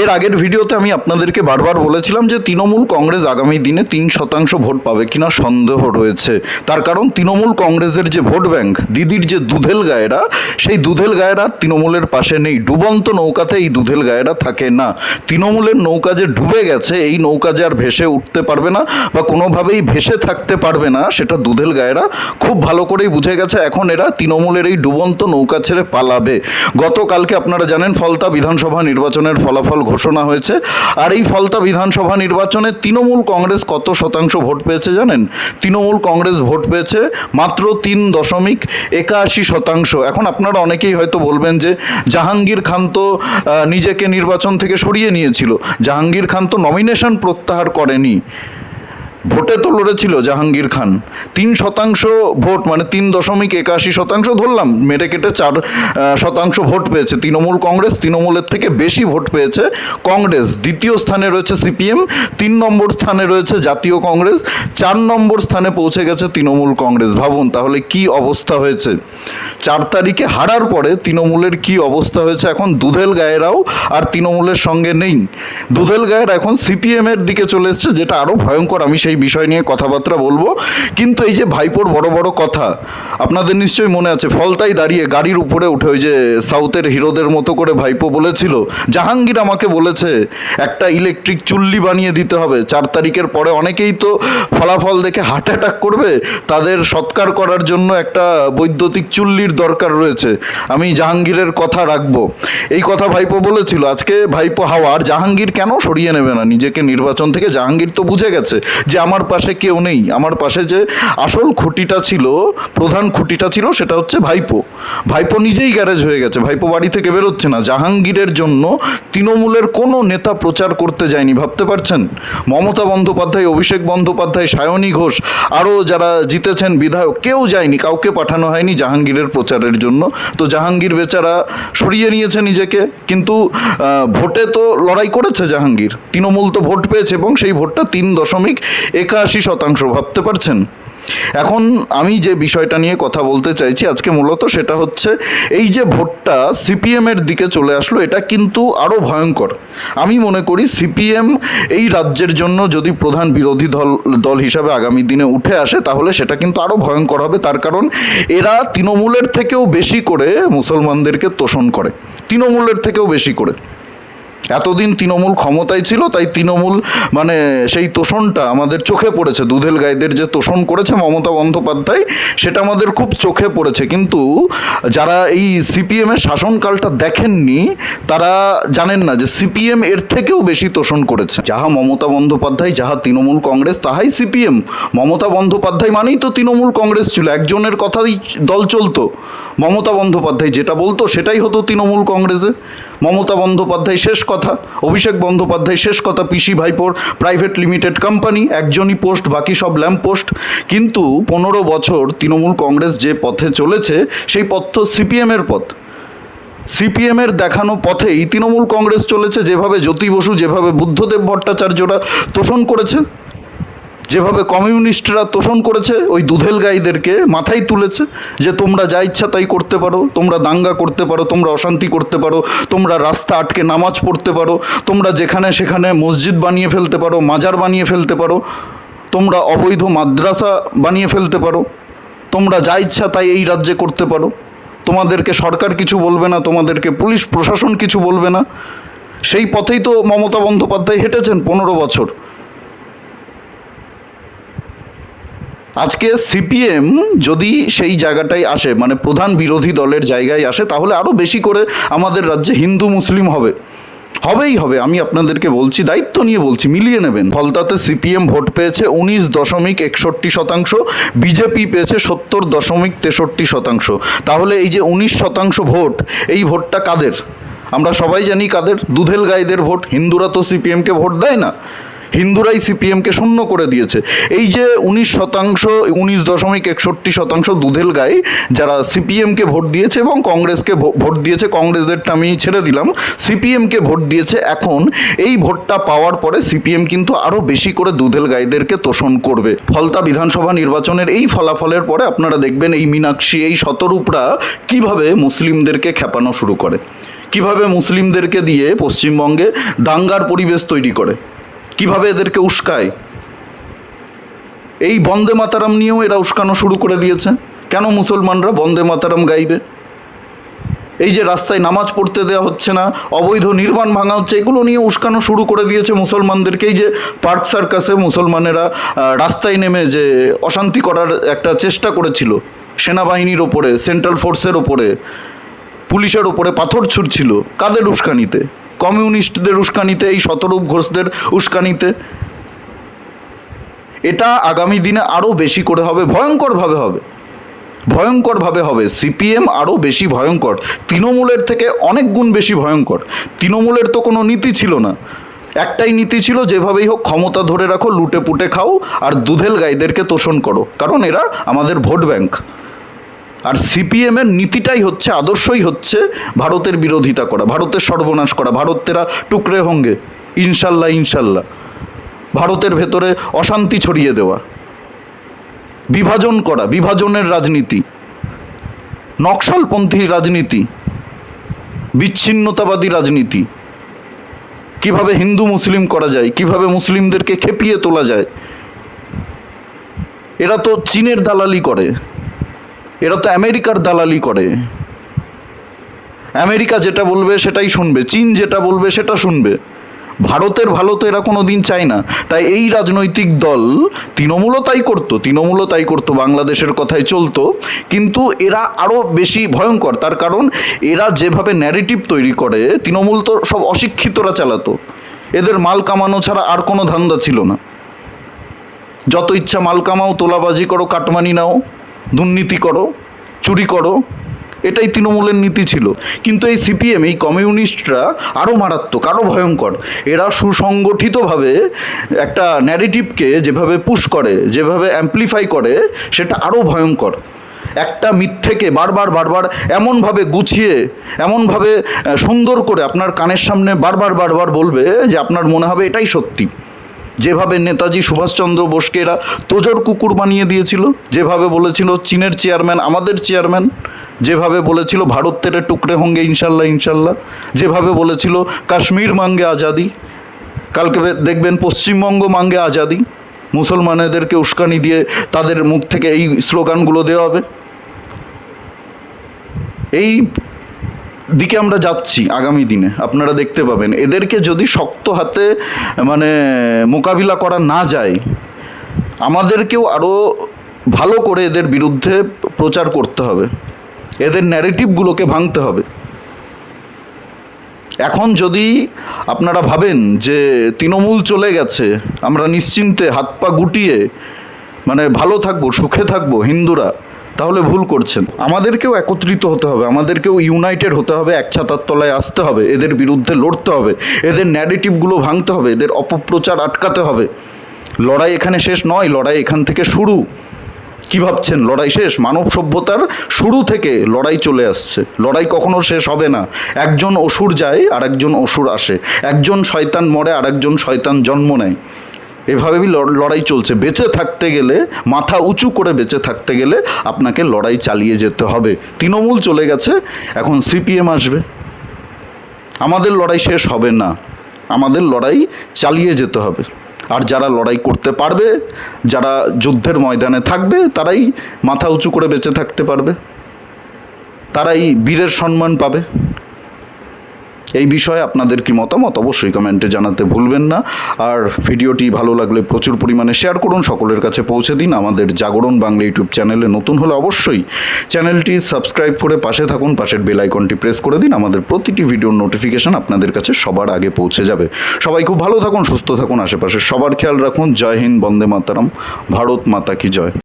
এর আগের ভিডিওতে আমি আপনাদেরকে বারবার বলেছিলাম যে তৃণমূল কংগ্রেস আগামী দিনে 3% ভোট পাবে কিনা সন্দেহ রয়েছে। তার কারণ তৃণমূল কংগ্রেসের যে ভোট ব্যাংক, দিদির যে দুধেল গায়েরা, সেই দুধেল গায়েরা তৃণমূলের পাশে নেই। ডুবন্ত নৌকাতে এই দুধেল গায়েরা থাকে না। তৃণমূলের নৌকা যে ডুবে গেছে, এই নৌকা যে আর ভেসে উঠতে পারবে না বা কোনোভাবেই ভেসে থাকতে পারবে না, সেটা দুধেল গায়েরা খুব ভালো করেই বুঝে গেছে। এখন এরা তৃণমূলের এই ডুবন্ত নৌকা ছেড়ে পালাবে। গতকালকে আপনারা জানেন ফলতা বিধানসভা নির্বাচনের ফলাফল ঘোষণা হয়েছে। আর এই ফলতা বিধানসভা নির্বাচনে তৃণমূল কংগ্রেস কত শতাংশ ভোট পেয়েছে জানেন? তৃণমূল কংগ্রেস ভোট পেয়েছে মাত্র 3.81%। এখন আপনারা অনেকেই হয়তো বলবেন যে জাহাঙ্গীর খান তো নিজেকে নির্বাচন থেকে সরিয়ে নিয়েছিল। জাহাঙ্গীর খান তো নমিনেশন প্রত্যাহার করেনি, ভোটে তো লড়েছিল জাহাঙ্গীর খান। 3% ভোট মানে 3.81% ধরলাম, মেরে কেটে 4% ভোট পেয়েছে তৃণমূল কংগ্রেস। তৃণমূলের থেকে বেশি ভোট পেয়েছে কংগ্রেস। দ্বিতীয় স্থানে রয়েছে সিপিএম, 3 নম্বর স্থানে রয়েছে জাতীয় কংগ্রেস, 4 নম্বর স্থানে পৌঁছে গেছে তৃণমূল কংগ্রেস। ভাবুন তাহলে কি অবস্থা হয়েছে। 4 তারিখে হারার পরে তৃণমূলের কি অবস্থা হয়েছে। এখন দুধেল গায়েরাও আর তৃণমূলের সঙ্গে নেই। দুধেল গায়েরা এখন সিপিএমের দিকে চলে এসছে, যেটা আরও ভয়ঙ্কর। আমি সেই বিষয় নিয়ে কথাবার্তা বলবো। কিন্তু এই যে ভাইপোর বড় বড় কথা, আপনাদের নিশ্চয়ই মনে আছে, ফলতায় দাঁড়িয়ে গাড়ির উপরে উঠে ওই যে সাউথের হিরোদের মতো করে ভাইপো বলেছিল, জাহাঙ্গীর আমাকে বলেছে একটা ইলেকট্রিক চুল্লি বানিয়ে দিতে হবে। 4 তারিখের পরে অনেকেই তো ফলাফল দেখে হার্ট অ্যাটাক করবে, তাদের সৎকার করার জন্য একটা বৈদ্যুতিক চুল্লির দরকার রয়েছে। আমি জাহাঙ্গীরের কথা রাখবো। এই কথা ভাইপো বলেছিল। আজকে ভাইপো হাওয়ার, জাহাঙ্গীর কেন সরিয়ে নেবে না নিজেকে নির্বাচন থেকে? জাহাঙ্গীর তো বুঝে গেছে যে আমার পাশে কেউ নেই। আমার পাশে যে আসল খুঁটিটা ছিল, প্রধান খুঁটিটা ছিল, সেটা হচ্ছে ভাইপো। ভাইপো নিজেই গ্যারেজ হয়ে গেছে, ভাইপো বাড়ি থেকে বেরোচ্ছে না। জাহাঙ্গীরের জন্য তৃণমূলের কোনো নেতা প্রচার করতে যায়নি, ভাবতে পারছেন? মমতা বন্দ্যোপাধ্যায়, অভিষেক বন্দ্যোপাধ্যায়, সায়নী ঘোষ, আরও যারা জিতেছেন বিধায়ক, কেউ যায়নি, কাউকে পাঠানো হয়নি জাহাঙ্গীরের প্রচারের জন্য। তো জাহাঙ্গীর বেচারা সরিয়ে নিয়েছে নিজেকে। কিন্তু ভোটে তো লড়াই করেছে জাহাঙ্গীর, তৃণমূল তো ভোট পেয়েছে এবং সেই ভোটটা 3.81%। ভাবতে পারছেন? এখন আমি যে বিষয়টা নিয়ে কথা বলতে চাইছি আজকে মূলত সেটা হচ্ছে এই যে ভোটটা সিপিএমের দিকে চলে আসলো, এটা কিন্তু আরও ভয়ঙ্কর। আমি মনে করি সিপিএম এই রাজ্যের জন্য যদি প্রধান বিরোধী দল হিসাবে আগামী দিনে উঠে আসে, তাহলে সেটা কিন্তু আরও ভয়ঙ্কর হবে। তার কারণ এরা তৃণমূলের থেকেও বেশি করে মুসলমানদেরকে তোষণ করে, তৃণমূলের থেকেও বেশি করে। এতদিন তৃণমূল ক্ষমতায় ছিল, তাই তৃণমূল মানে সেই তোষণটা আমাদের চোখে পড়েছে। দুধেল গাইদের যে তোষণ করেছে মমতা বন্দ্যোপাধ্যায়, সেটা আমাদের খুব চোখে পড়েছে। কিন্তু যারা এই সিপিএমের শাসনকালটা দেখেননি, তারা জানেন না যে সিপিএম এর থেকেও বেশি তোষণ করেছে। যাহা মমতা বন্দ্যোপাধ্যায়, যাহা তৃণমূল কংগ্রেস, তাহাই সিপিএম। মমতা বন্দ্যোপাধ্যায় মানেই তো তৃণমূল কংগ্রেস ছিল, একজনের কথাই দল চলতো। মমতা বন্দ্যোপাধ্যায় যেটা বলতো সেটাই হতো তৃণমূল কংগ্রেসে। মমতা বন্দ্যোপাধ্যায় শেষ কথা, অভিষেক বন্দ্যোপাধ্যায় শেষ কথা, পিসি ভাইপোর প্রাইভেট লিমিটেড কোম্পানি, একজনই পোস্ট, বাকি সব ল্যাম্প পোস্ট। কিন্তু 15 বছর তৃণমূল কংগ্রেস যে পথে চলেছে, সেই পথ তো সিপিএমের পথ। সিপিএমের দেখানো পথেই তৃণমূল কংগ্রেস চলেছে। যেভাবে জ্যোতি বসু, যেভাবে বুদ্ধদেব ভট্টাচার্যরা তোষণ করেছে, যেভাবে কমিউনিস্টরা তোষণ করেছে, ওই দুধেল গাইদেরকে মাথায় তুলেছে যে তোমরা যা ইচ্ছা তাই করতে পারো, তোমরা দাঙ্গা করতে পারো, তোমরা অশান্তি করতে পারো, তোমরা রাস্তা আটকে নামাজ পড়তে পারো, তোমরা যেখানে সেখানে মসজিদ বানিয়ে ফেলতে পারো, মাজার বানিয়ে ফেলতে পারো, তোমরা অবৈধ মাদ্রাসা বানিয়ে ফেলতে পারো, তোমরা যা ইচ্ছা তাই এই রাজ্যে করতে পারো, তোমাদেরকে সরকার কিছু বলবে না, তোমাদেরকে পুলিশ প্রশাসন কিছু বলবে না। সেই পথেই তো মমতা বন্দ্যোপাধ্যায় হেঁটেছেন 15 বছর। আজকে সিপিএম যদি সেই জায়গাটায় আসে, মানে প্রধান বিরোধী দলের জায়গায় আসে, তাহলে আরও বেশি করে আমাদের রাজ্যে হিন্দু মুসলিম হবেই হবে। আমি আপনাদেরকে বলছি, দায়িত্ব নিয়ে বলছি, মিলিয়ে নেবেন। ফলতাতে সিপিএম ভোট পেয়েছে 19.61%, বিজেপি পেয়েছে 70.63%। তাহলে এই যে 19% ভোট, এই ভোটটা কাদের? আমরা সবাই জানি কাদের। দুধেল গাইদের ভোট। হিন্দুরা তো সিপিএমকে ভোট দেয় না, হিন্দুরাই সিপিএমকে শূন্য করে দিয়েছে। এই যে 19.61% দুধেল গাই যারা সিপিএমকে ভোট দিয়েছে এবং কংগ্রেসকে ভোট দিয়েছে, কংগ্রেসদেরটা আমি ছেড়ে দিলাম, সিপিএমকে ভোট দিয়েছে, এখন এই ভোটটা পাওয়ার পরে সিপিএম কিন্তু আরও বেশি করে দুধেল গাইদেরকে তোষণ করবে। ফলতা বিধানসভা নির্বাচনের এই ফলাফলের পরে আপনারা দেখবেন এই মীনাক্ষী, এই শতরূপরা কিভাবে মুসলিমদেরকে খেপানো শুরু করে। কিভাবে মুসলিমদেরকে দিয়ে পশ্চিমবঙ্গে দাঙ্গার পরিবেশ তৈরি করে, কিভাবে এদেরকে উস্কায়। এই বন্দে মাতারাম নিয়েও এরা উস্কানো শুরু করে দিয়েছে। কেন মুসলমানরা বন্দে মাতারাম গাইবে? এই যে রাস্তায় নামাজ পড়তে দেওয়া হচ্ছে না, অবৈধ নির্মাণ ভাঙা হচ্ছে, এগুলো নিয়ে উস্কানো শুরু করে দিয়েছে মুসলমানদেরকে। এই যে পার্ক সার্কাসে মুসলমানেরা রাস্তায় নেমে যে অশান্তি করার একটা চেষ্টা করেছিল, সেনাবাহিনীর ওপরে, সেন্ট্রাল ফোর্সের ওপরে, পুলিশের ওপরে পাথর ছুড়ছিল, কাদের উস্কানিতে? কমিউনিস্টদের উস্কানিতে, এই শতরূপ ঘোষদের উস্কানিতে। এটা আগামী দিনে আরও বেশি করে হবে, ভয়ঙ্করভাবে হবে, ভয়ঙ্করভাবে হবে। সিপিএম আরও বেশি ভয়ঙ্কর, তৃণমূলের থেকে অনেক গুণ বেশি ভয়ঙ্কর। তৃণমূলের তো কোনো নীতি ছিল না, একটাই নীতি ছিল, যেভাবেই হোক ক্ষমতা ধরে রাখো, লুটে পুটে খাও আর দুধেল গাইদেরকে তোষণ করো, কারণ এরা আমাদের ভোট ব্যাংক। আর সিপিএমের নীতিটাই হচ্ছে, আদর্শই হচ্ছে ভারতের বিরোধিতা করা, ভারতের সর্বনাশ করা, ভারত তেরা টুকরে হোঙ্গে ইনশাল্লাহ ইনশাল্লাহ, ভারতের ভেতরে অশান্তি ছড়িয়ে দেওয়া, বিভাজন করা, বিভাজনের রাজনীতি, নকশালপন্থী রাজনীতি, বিচ্ছিন্নতাবাদী রাজনীতি, কিভাবে হিন্দু মুসলিম করা যায়, কিভাবে মুসলিমদেরকে খেপিয়ে তোলা যায়। এরা তো চীনের দালালি করে, এরা তো আমেরিকার দালালি করে। আমেরিকা যেটা বলবে সেটাই শুনবে, চীন যেটা বলবে সেটা শুনবে। ভারতের ভালো তো এরা কোনো দিন চায় না। তাই এই রাজনৈতিক দল, তৃণমূলও তাই করতো, বাংলাদেশের কথাই চলতো, কিন্তু এরা আরও বেশি ভয়ঙ্কর। তার কারণ এরা যেভাবে ন্যারেটিভ তৈরি করে, তৃণমূল তো সব অশিক্ষিতরা চালাতো, এদের মাল কামানো ছাড়া আর কোনো ধান্দা ছিল না। যত ইচ্ছা মাল কামাও, তোলাবাজি করো, কাটমানি নাও, দুর্নীতি করো, চুরি করো, এটাই তৃণমূলের নীতি ছিল। কিন্তু এই সিপিএম, এই কমিউনিস্টরা আরও মারাত্মক, আরও ভয়ঙ্কর। এরা সুসংগঠিতভাবে একটা ন্যারেটিভকে যেভাবে পুশ করে, যেভাবে অ্যাম্প্লিফাই করে, সেটা আরও ভয়ঙ্কর। একটা মিথ্যেকে বারবার এমনভাবে গুছিয়ে, এমনভাবে সুন্দর করে আপনার কানের সামনে বারবার বলবে যে আপনার মনে হবে এটাই সত্যি। যেভাবে নেতাজি সুভাষচন্দ্র বোসকে এরা তোজর কুকুর বানিয়ে দিয়েছিল, যেভাবে বলেছিল চীনের চেয়ারম্যান আমাদের চেয়ারম্যান, যেভাবে বলেছিল ভারত তেরে টুকরে হোঙ্গে ইনশাল্লাহ ইনশাল্লাহ, যেভাবে বলেছিল কাশ্মীর মাঙ্গে আজাদি, কালকে দেখবেন পশ্চিমবঙ্গ মাঙ্গে আজাদি। মুসলমানেদেরকে উস্কানি দিয়ে তাদের মুখ থেকে এই স্লোগানগুলো দেওয়া হবে। এই দিকে আমরা যাচ্ছি আগামী দিনে, আপনারা দেখতে পাবেন। এদেরকে যদি শক্ত হাতে মোকাবিলা করা না যায়, আমাদেরকেও আরও ভালো করে এদের বিরুদ্ধে প্রচার করতে হবে, এদের ন্যারেটিভগুলোকে ভাঙতে হবে। এখন যদি আপনারা ভাবেন যে তৃণমূল চলে গেছে, আমরা নিশ্চিন্তে হাত পা গুটিয়ে ভালো থাকবো, সুখে থাকবো হিন্দুরা, তাহলে ভুল করছেন। আমাদেরকেও একত্রিত হতে হবে, আমাদেরকেও ইউনাইটেড হতে হবে, এক ছাতার তলায় আসতে হবে, এদের বিরুদ্ধে লড়তে হবে, এদের ন্যারেটিভগুলো ভাঙতে হবে, এদের অপপ্রচার আটকাতে হবে। লড়াই এখানে শেষ নয়, লড়াই এখান থেকে শুরু। কি ভাবছেন লড়াই শেষ? মানব সভ্যতার শুরু থেকে লড়াই চলে আসছে, লড়াই কখনো শেষ হবে না। একজন অসুর যায় আর একজন অসুর আসে, একজন শয়তান মরে আর একজন শয়তান জন্ম নেয়। এভাবেই লড়াই চলছে। বেঁচে থাকতে গেলে, মাথা উঁচু করে বেঁচে থাকতে গেলে আপনাকে লড়াই চালিয়ে যেতে হবে। তৃণমূল চলে গেছে, এখন সিপিএম আসবে। আমাদের লড়াই শেষ হবে না, আমাদের লড়াই চালিয়ে যেতে হবে। আর যারা লড়াই করতে পারবে, যারা যুদ্ধের ময়দানে থাকবে, তারাই মাথা উঁচু করে বেঁচে থাকতে পারবে, তারাই বীরের সম্মান পাবে। এই বিষয়ে আপনাদের কি মতামত অবশ্যই কমেন্টে জানাতে ভুলবেন না। আর ভিডিওটি ভালো লাগলে প্রচুর পরিমাণে শেয়ার করুন, সকলের কাছে পৌঁছে দিন। আমাদের জাগরণ বাংলা ইউটিউব চ্যানেলে নতুন হলে অবশ্যই চ্যানেলটি সাবস্ক্রাইব করে পাশে থাকুন, পাশের বেল আইকনটি প্রেস করে দিন। আমাদের প্রতিটি ভিডিওর নোটিফিকেশন আপনাদের কাছে সবার আগে পৌঁছে যাবে। সবাই খুব ভালো থাকুন, সুস্থ থাকুন, আশেপাশে সবার খেয়াল রাখুন। জয় হিন্দ, বন্দে মাতরম, ভারত মাতা কি জয়।